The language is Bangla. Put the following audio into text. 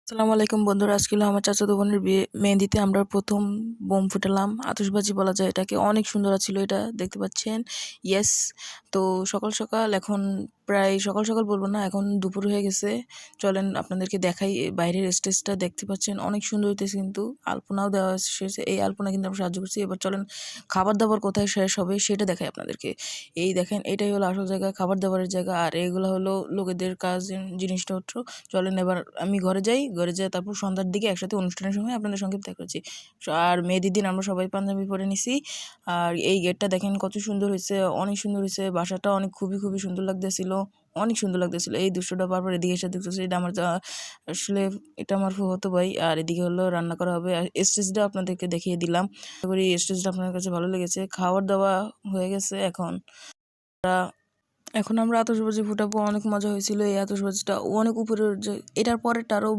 আসসালামু আলাইকুম বন্ধুরা, আজকে হলো আমার চাচাতো বোনের বিয়ে। মেহেদিতে আমরা প্রথম বোম ফুটালাম, আতশবাজি বলা যায় এটাকে। অনেক সুন্দর ছিল এটা, দেখতে পাচ্ছেন। ইয়েস। তো সকাল সকাল, এখন প্রায় সকাল সকাল বলবো না, এখন দুপুর হয়ে গেছে। চলেন আপনাদেরকে দেখাই। বাইরের স্টেজটা দেখতে পাচ্ছেন, অনেক সুন্দর হইতেছে, কিন্তু আলপনাও দেওয়া শেষে। এই আলপনা কিন্তু আমরা সাহায্য করছি। এবার চলেন খাবার দাবার কোথায় শেষ হবে সেটা দেখাই আপনাদেরকে। এই দেখেন, এটাই হলো আসল জায়গা, খাবার দাবারের জায়গা। আর এগুলো হলো লোকেদের কাজ, জিনিসপত্র। চলেন এবার আমি ঘরে যাই, ঘরে যাই, তারপর সন্ধ্যার দিকে একসাথে অনুষ্ঠানের সময় আপনাদের সঙ্গে দেখা করছি। আর মেহেদির দিন আমরা সবাই পাঞ্জাবি পরে নিছি। আর এই গেটটা দেখেন কত সুন্দর হয়েছে, অনেক সুন্দর হয়েছে। বাসাটা অনেক খুবই খুবই সুন্দর লাগতেছিল, অনেক সুন্দর লাগতেছিল। এই দৃশ্যটা বারবার এদিকে এসে দেখতেছি। এটা আমার আসলে এটা আমার ফুফাতো ভাই। আর এদিকে হলো রান্না করা হবে। আর স্টেজটা আপনাদেরকে দেখিয়ে দিলাম। আশা করি স্টেজটা আপনার কাছে ভালো লেগেছে। খাওয়ার দাওয়া হয়ে গেছে। এখন আমরা আতশবাজি ফুটাবো। অনেক মজা হয়েছিল। এই আতশবাজিটা অনেক উপরে, এটার পরেরটা আরো